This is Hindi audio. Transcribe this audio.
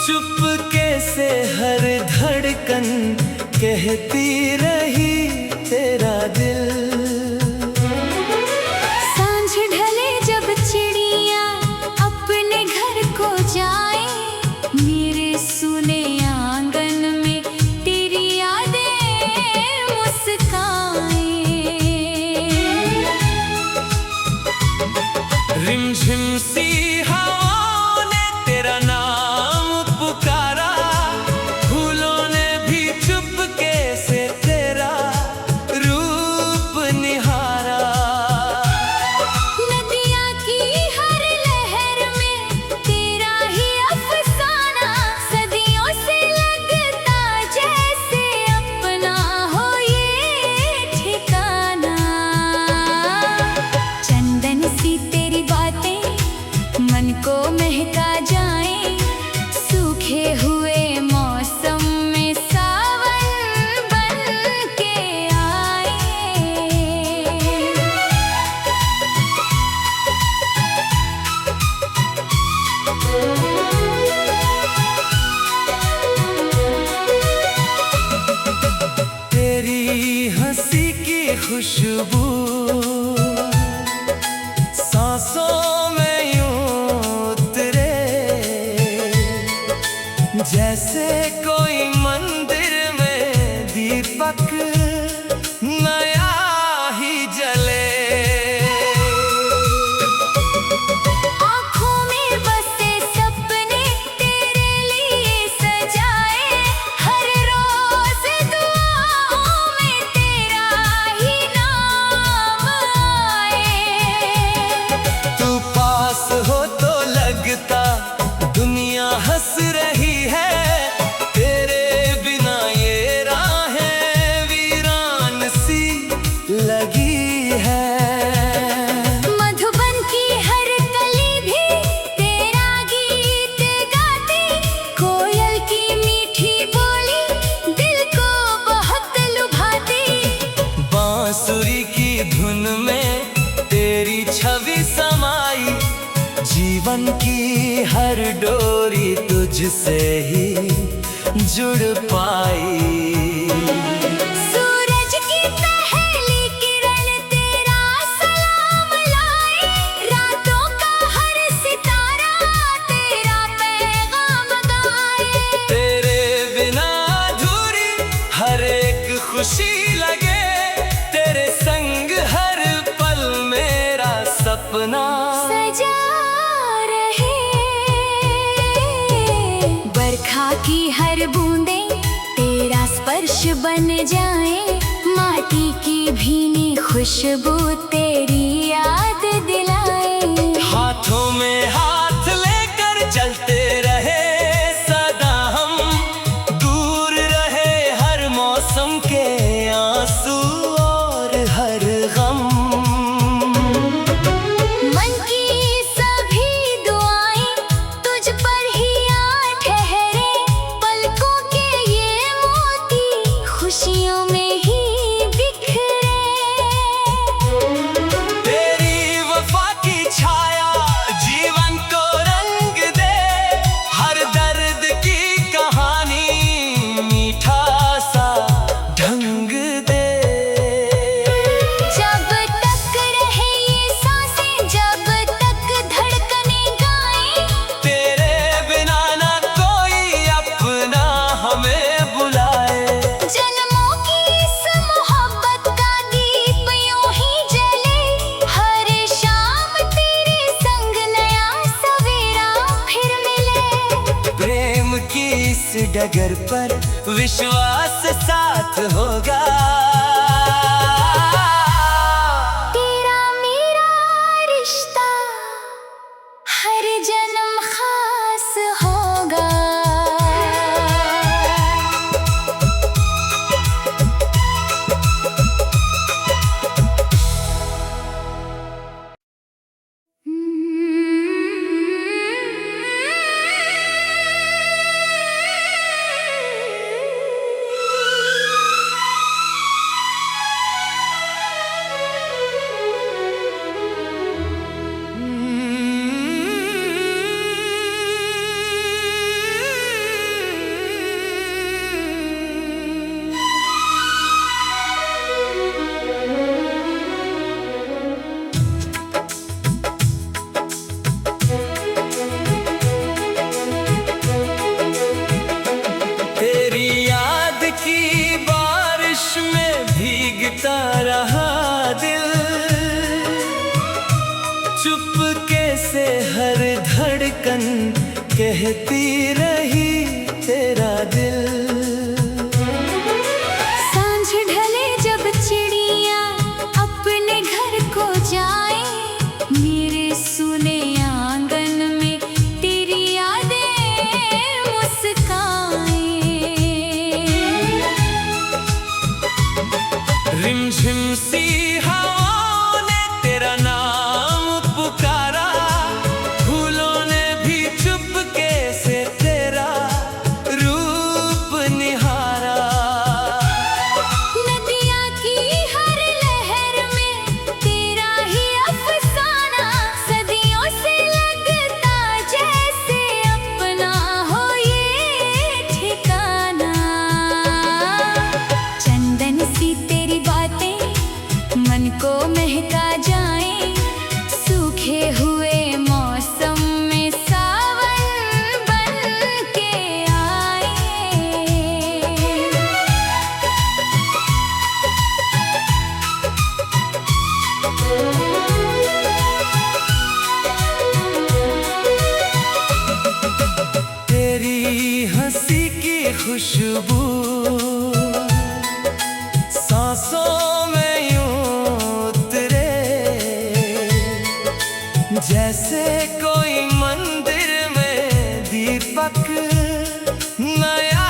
चुपके से हर धड़कन कहती रही तेरा दिल। सांझ ढले जब चिड़िया अपने घर को जाए, मेरे सुने आंगन में तेरी यादें मुस्काए। रिमझिम सी हवाओं ने तेरा नाम पुकारा, फूलों ने भी चुपके से तेरा रूप निहारा। नदिया की हर लहर में तेरा ही अफसाना, सदियों से लगता जैसे अपना हो ये ठिकाना। चंदन सी तेरी बातें मन को महका जाए, सूखे हुए मौसम में सावन बन के आए। तेरी हंसी की खुशबू सांसों में यूं उतरे, जैसे कोई मंदिर में दीपक नया ही जले। आँखों में बसे सपने तेरे लिए सजाए, हर रोज दुआओं में तेरा ही नाम आए। तू पास हो तो लगता दुनिया हंस रही है, तेरे बिना ये राहें वीरान सी लगी है। मधुबन की हर कली भी तेरा गीत गाती, कोयल की मीठी बोली दिल को बहुत लुभाती। बांसुरी की धुन में तेरी छवि समाई, जीवन की हर डोरी तुझसे ही जुड़ पाई। सूरज की पहली किरण तेरा सलाम लाए, रातों का हर सितारा तेरा पैगाम गाए। तेरे बिना अधूरी हर एक खुशी लगे, तेरे संग हर पल मेरा सपना सजा रहे। बरखा की हर बूंदें तेरा स्पर्श बन जाए, माटी की भीनी खुशबू तेरी याद दिलाए। हाथों में हाथ लेकर चलते रहे सदा हम, दूर रहे हर मौसम के आंसू और हर गम। मन की सभी दुआएं तुझ पर ही आ ठहरे, पलकों के ये मोती खुशियों में ही बिखरे। तेरी वफा की छाया जीवन को रंग दे, हर दर्द की कहानी मीठा सा ढंग दे। जब तक रहे ये सांसें, जब तक धड़कनें गाएं, तेरे बिना ना कोई अपना हमें बुलाए। जन्मों की इस मोहब्बत का दीप यूं ही जले, हर शाम तेरे संग नया सवेरा फिर मिले। प्रेम की इस डगर पर विश्वास साथ होगा, तेरा मेरा रिश्ता हर जन्म खास होगा। कहती रही तेरा दिल। सांझ ढले जब चिड़िया अपने घर को जाए, मेरे सुने आंगन में तेरी यादें मुस्काए। रिमझिम सी हवाओं ने तेरा नाम पुकारा, फूलों ने भी चुपके से तेरा रूप निहारा। नदिया की हर लहर में तेरा ही अफसाना, सदियों से लगता जैसे अपना हो ये ठिकाना। चंदन सी तेरी बातें मन को महका जाएं, सूखे हुए मौसम में सावन बन के आए। तेरी हंसी की खुशबू सांसों में यूं उतरे, जैसे कोई मंदिर में दीपक नया